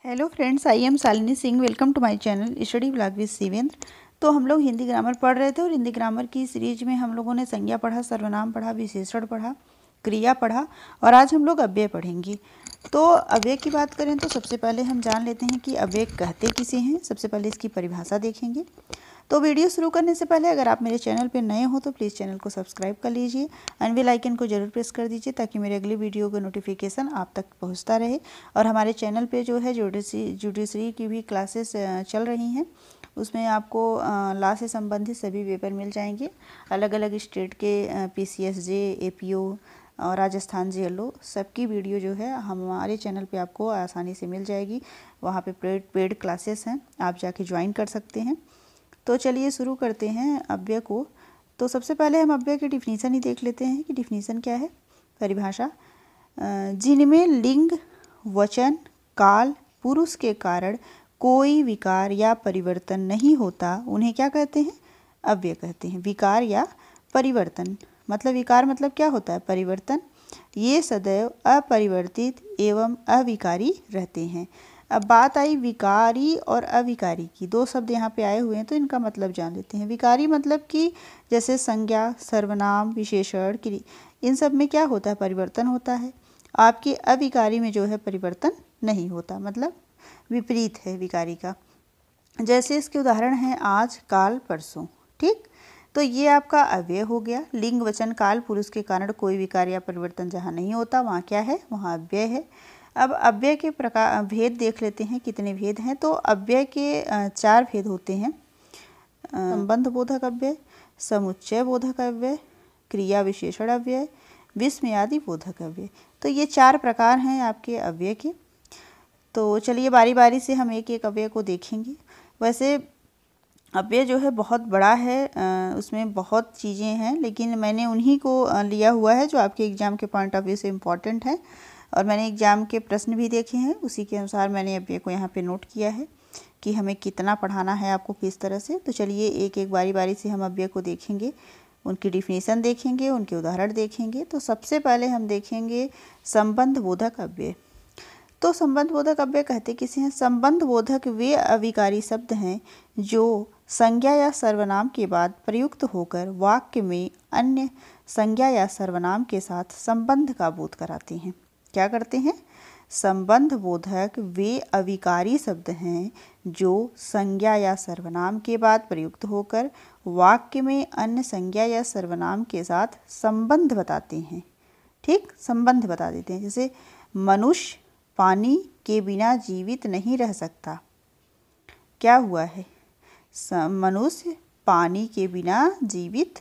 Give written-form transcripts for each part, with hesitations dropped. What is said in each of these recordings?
Hello friends, I am Shalini Singh. Welcome to my channel study blog with Shivendra. तो हम लोग Hindi grammar पढ़ रहे थे और हिंदी ग्रामर की सीरीज में हम लोगों ने संज्ञा पढ़ा, सर्वनाम पढ़ा, विशेषण पढ़ा, क्रिया पढ़ा और आज हम लोग अव्यय पढ़ेंगे। तो अव्यय की बात करें तो सबसे पहले हम जान लेते हैं कि अव्यय कहते किसे हैं। सबसे पहले इसकी परिभाषा देखेंगे। तो वीडियो शुरू करने से पहले अगर आप मेरे चैनल पर नए हो तो प्लीज़ चैनल को सब्सक्राइब कर लीजिए एंड बेल आइकन को जरूर प्रेस कर दीजिए ताकि मेरे अगली वीडियो का नोटिफिकेशन आप तक पहुंचता रहे। और हमारे चैनल पे जो है जुडिशरी की भी क्लासेस चल रही हैं, उसमें आपको लॉ से संबंधित सभी पेपर मिल जाएंगे। अलग अलग स्टेट के PCSJ, APO और राजस्थान JLO सबकी वीडियो जो है हमारे चैनल पे आपको आसानी से मिल जाएगी। वहाँ पे पेड क्लासेस हैं, आप जाके ज्वाइन कर सकते हैं। तो चलिए शुरू करते हैं अव्यय को। तो सबसे पहले हम अव्यय की डिफिनीसन ही देख लेते हैं कि डिफिनीसन क्या है। परिभाषा, जिनमें लिंग, वचन, काल, पुरुष के कारण कोई विकार या परिवर्तन नहीं होता उन्हें क्या कहते हैं? अव्यय कहते हैं। विकार या परिवर्तन मतलब, विकार मतलब क्या होता है? परिवर्तन। ये सदैव अपरिवर्तित एवं अविकारी रहते हैं। अब बात आई विकारी और अविकारी की। दो शब्द यहाँ पे आए हुए हैं तो इनका मतलब जान लेते हैं। विकारी मतलब कि जैसे संज्ञा, सर्वनाम, विशेषण, इन सब में क्या होता है? परिवर्तन होता है। आपके अविकारी में जो है परिवर्तन नहीं होता, मतलब विपरीत है विकारी का। जैसे इसके उदाहरण हैं आज, काल, परसों। ठीक, तो ये आपका अव्यय हो गया। लिंग, वचन, काल, पुरुष के कारण कोई विकार या परिवर्तन जहाँ नहीं होता वहाँ क्या है? वहाँ अव्यय है। अब अव्यय के प्रकार भेद देख लेते हैं, कितने भेद हैं। तो अव्यय के 4 भेद होते हैं। संबंध बोधक अव्यय, समुच्चय बोधक अव्यय, क्रिया विशेषण अव्यय, विस्मयादि बोधक अव्यय। तो ये 4 प्रकार हैं आपके अव्यय के। तो चलिए बारी बारी से हम एक एक अव्यय को देखेंगे। वैसे अव्यय जो है बहुत बड़ा है, उसमें बहुत चीज़ें हैं, लेकिन मैंने उन्हीं को लिया हुआ है जो आपके एग्ज़ाम के पॉइंट ऑफ व्यू से इम्पॉर्टेंट है। और मैंने एग्ज़ाम के प्रश्न भी देखे हैं, उसी के अनुसार मैंने अव्यय को यहाँ पे नोट किया है कि हमें कितना पढ़ाना है आपको, किस तरह से। तो चलिए एक एक बारी बारी से हम अव्यय को देखेंगे, उनकी डिफिनीसन देखेंगे, उनके उदाहरण देखेंगे। तो सबसे पहले हम देखेंगे संबंध बोधक अव्यय। तो संबंध बोधक अव्यय कहते किसे हैं? संबंध बोधक वे अविकारी शब्द हैं जो संज्ञा या सर्वनाम के बाद प्रयुक्त होकर वाक्य में अन्य संज्ञा या सर्वनाम के साथ संबंध का बोध कराते हैं। क्या करते हैं? संबंध बोधक वे अविकारी शब्द हैं जो संज्ञा या सर्वनाम के बाद प्रयुक्त होकर वाक्य में अन्य संज्ञा या सर्वनाम के साथ संबंध बताते हैं। ठीक, संबंध बता देते हैं। जैसे मनुष्य पानी के बिना जीवित नहीं रह सकता। क्या हुआ है? मनुष्य पानी के बिना जीवित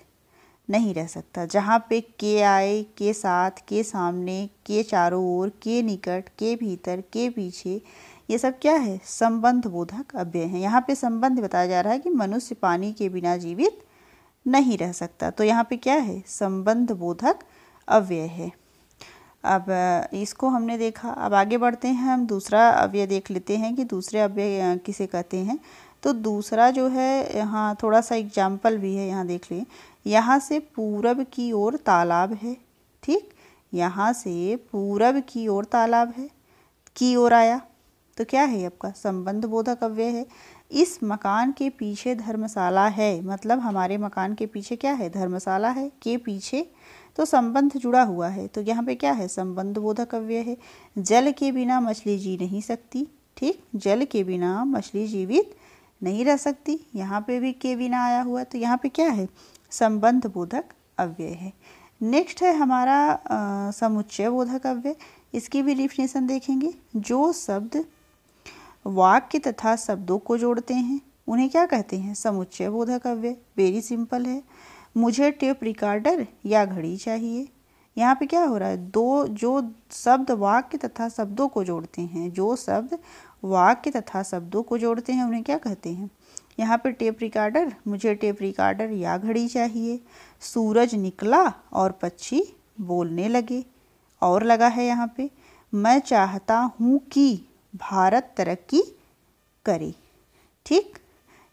नहीं रह सकता। जहाँ पे के आए, के साथ, के सामने, के चारों ओर, के निकट, के भीतर, के पीछे, ये सब क्या है? संबंध बोधक अव्यय हैं। यहाँ पे संबंध बताया जा रहा है कि मनुष्य पानी के बिना जीवित नहीं रह सकता। तो यहाँ पे क्या है? संबंध बोधक अव्यय है। अब इसको हमने देखा। अब आगे बढ़ते हैं, हम दूसरा अव्यय देख लेते हैं कि दूसरे अव्यय किसे कहते हैं। तो दूसरा जो है, यहाँ थोड़ा सा एग्जाम्पल भी है, यहाँ देख लें। यहाँ से पूरब की ओर तालाब है। ठीक, यहाँ से पूरब की ओर तालाब है, की ओर आया तो क्या है? आपका संबंध बोधक अव्यय है। इस मकान के पीछे धर्मशाला है, मतलब हमारे मकान के पीछे क्या है? धर्मशाला है, के पीछे, तो संबंध जुड़ा हुआ है। तो यहाँ पे क्या है? संबंध बोधक अव्यय है। जल के बिना मछली जी नहीं सकती। ठीक, जल के बिना मछली जीवित नहीं रह सकती। यहाँ पे भी के बिना आया हुआ है, तो यहाँ पे क्या है? संबंध बोधक अव्यय है। नेक्स्ट है हमारा समुच्चय बोधक अव्यय। इसकी भी डिफिनेशन देखेंगे। जो शब्द वाक्य तथा शब्दों को जोड़ते हैं उन्हें क्या कहते हैं? समुच्चय बोधक अव्यय। वेरी सिंपल है। मुझे टेप रिकॉर्डर या घड़ी चाहिए। यहाँ पे क्या हो रहा है? जो शब्द वाक्य तथा शब्दों को जोड़ते हैं, जो शब्द वाक्य तथा शब्दों को जोड़ते हैं उन्हें क्या कहते हैं? यहाँ पे टेप रिकॉर्डर, मुझे टेप रिकॉर्डर या घड़ी चाहिए। सूरज निकला और पक्षी बोलने लगे। और लगा है यहाँ पे, मैं चाहता हूँ कि भारत तरक्की करे। ठीक,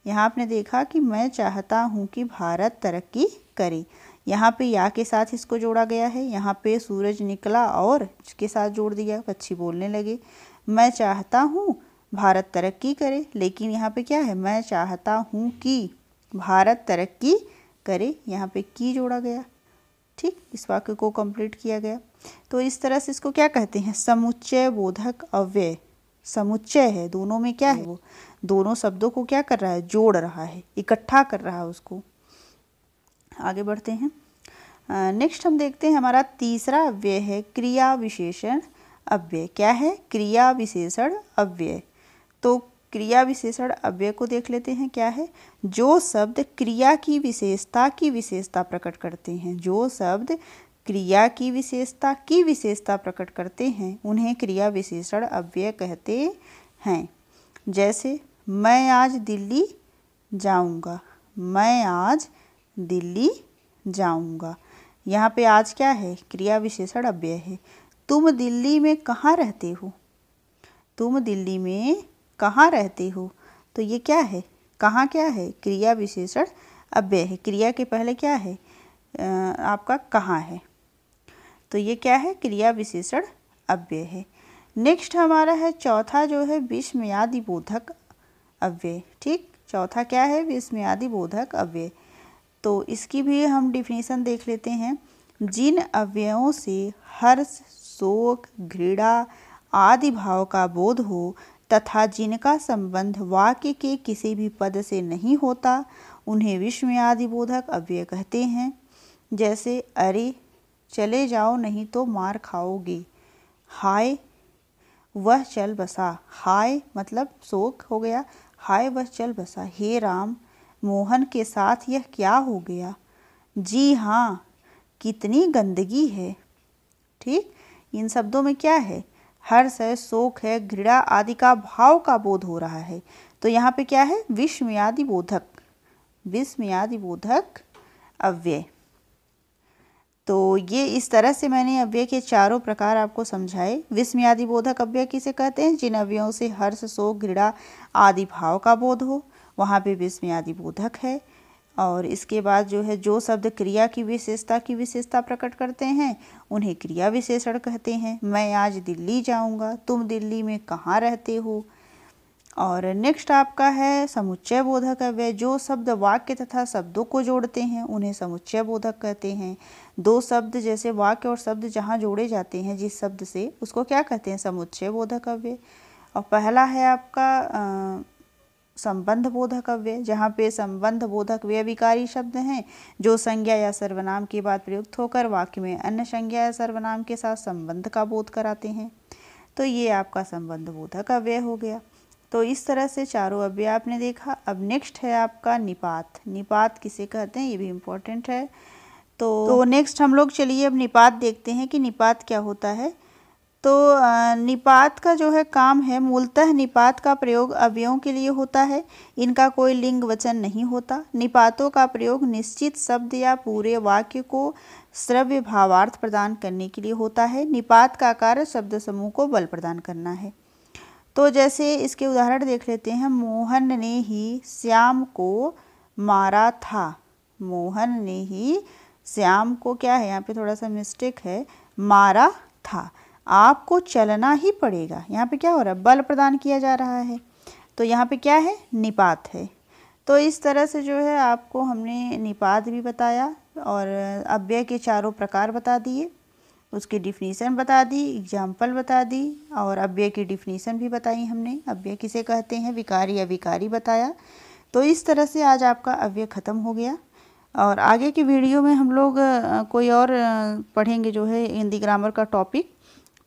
यहाँ आपने देखा कि मैं चाहता हूँ कि भारत तरक्की करे। यहाँ पे या के साथ इसको जोड़ा गया है। यहाँ पे सूरज निकला और इसके साथ जोड़ दिया, पक्षी बोलने लगे। मैं चाहता हूँ भारत तरक्की करे, लेकिन यहाँ पे क्या है, मैं चाहता हूँ कि भारत तरक्की करे, यहाँ पे की जोड़ा गया। ठीक, इस वाक्य को कंप्लीट किया गया। तो इस तरह से इसको क्या कहते हैं, समुच्चय बोधक अव्यय। समुच्चय है, दोनों में क्या है, वो दोनों शब्दों को क्या कर रहा है, जोड़ रहा है, इकट्ठा कर रहा है उसको। आगे बढ़ते हैं। नेक्स्ट हम देखते हैं हमारा तीसरा अव्यय है क्रिया विशेषण अव्यय। क्या है, क्रिया विशेषण अव्यय। तो क्रिया विशेषण अव्यय को देख लेते हैं। क्या है, जो शब्द क्रिया की विशेषता प्रकट करते हैं, जो शब्द क्रिया की विशेषता प्रकट करते हैं, उन्हें क्रिया विशेषण अव्यय कहते हैं। जैसे मैं आज दिल्ली जाऊंगा, मैं आज दिल्ली जाऊंगा। यहाँ पे आज क्या है, क्रिया विशेषण अव्यय है। तुम दिल्ली में कहाँ रहते हो, तुम दिल्ली में कहाँ रहते हो। तो ये क्या है, कहाँ क्या है, क्रिया विशेषण अव्यय है। क्रिया के पहले क्या है, आपका कहाँ है, तो ये क्या है, क्रिया विशेषण अव्यय है। नेक्स्ट हमारा है चौथा जो है विस्मयादि बोधक अव्यय। ठीक, चौथा क्या है, विस्मयादि बोधक अव्यय। तो इसकी भी हम डिफिनीशन देख लेते हैं। जिन अव्ययों से हर्ष, शोक, घृणा आदि भाव का बोध हो तथा जिनका संबंध वाक्य के किसी भी पद से नहीं होता, उन्हें विस्मयादि बोधक अव्यय कहते हैं। जैसे अरे चले जाओ नहीं तो मार खाओगे, हाय वह चल बसा। हाय मतलब शोक हो गया, हाय वह चल बसा। हे राम मोहन के साथ यह क्या हो गया, जी हाँ कितनी गंदगी है। ठीक, इन शब्दों में क्या है, हर्ष है, शोक है, घृणा आदि का भाव का बोध हो रहा है। तो यहाँ पे क्या है, विस्मयादि बोधक, विस्मयादि बोधक अव्यय। तो ये इस तरह से मैंने अव्यय के चारों प्रकार आपको समझाए। विस्मयादि बोधक अव्यय किसे कहते हैं, जिन अव्ययों से हर्ष, शोक, घृणा आदि भाव का बोध हो, वहाँ पे विस्मयादि बोधक है। और इसके बाद जो है, जो शब्द क्रिया की विशेषता प्रकट करते हैं, उन्हें क्रिया विशेषण कहते हैं। मैं आज दिल्ली जाऊंगा, तुम दिल्ली में कहाँ रहते हो। और नेक्स्ट आपका है समुच्चय बोधक अव्यय। जो शब्द वाक्य तथा शब्दों को जोड़ते हैं, उन्हें समुच्चय बोधक कहते हैं। दो शब्द जैसे वाक्य और शब्द जहाँ जोड़े जाते हैं जिस शब्द से, उसको क्या कहते हैं, समुच्चय बोधक अव्यय। और पहला है आपका संबंध बोधक अव्यय, जहाँ पे संबंध बोधक व्यभिकारी शब्द हैं जो संज्ञा या सर्वनाम के बाद प्रयुक्त होकर वाक्य में अन्य संज्ञा या सर्वनाम के साथ संबंध का बोध कराते हैं। तो ये आपका संबंध बोधक अव्यय हो गया। तो इस तरह से चारों अव्यय आपने देखा। अब नेक्स्ट है आपका निपात। निपात किसे कहते हैं, ये भी इम्पोर्टेंट है। तो नेक्स्ट हम लोग चलिए अब निपात देखते हैं कि निपात क्या होता है। तो निपात का जो है काम है, मूलतः निपात का प्रयोग अव्ययों के लिए होता है। इनका कोई लिंग वचन नहीं होता। निपातों का प्रयोग निश्चित शब्द या पूरे वाक्य को श्रव्य भावार्थ प्रदान करने के लिए होता है। निपात का कार्य शब्द समूह को बल प्रदान करना है। तो जैसे इसके उदाहरण देख लेते हैं। मोहन ने ही श्याम को मारा था। मोहन ने ही श्याम को क्या है, यहाँ पे थोड़ा सा मिस्टेक है, मारा था। आपको चलना ही पड़ेगा, यहाँ पे क्या हो रहा है, बल प्रदान किया जा रहा है। तो यहाँ पे क्या है, निपात है। तो इस तरह से जो है आपको हमने निपात भी बताया और अव्यय के चारों प्रकार बता दिए, उसकी डिफिनीशन बता दी, एग्जाम्पल बता दी और अव्यय की डिफिनीशन भी बताई हमने। अव्यय किसे कहते हैं, विकारी अविकारी बताया। तो इस तरह से आज आपका अव्यय ख़त्म हो गया। और आगे की वीडियो में हम लोग कोई और पढ़ेंगे जो है हिंदी ग्रामर का टॉपिक।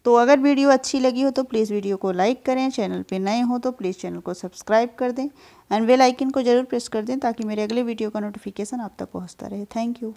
तो अगर वीडियो अच्छी लगी हो तो प्लीज़ वीडियो को लाइक करें, चैनल पे नए हो तो प्लीज़ चैनल को सब्सक्राइब कर दें एंड बेल आइकन को ज़रूर प्रेस कर दें ताकि मेरे अगले वीडियो का नोटिफिकेशन आप तक पहुंचता रहे। Thank you.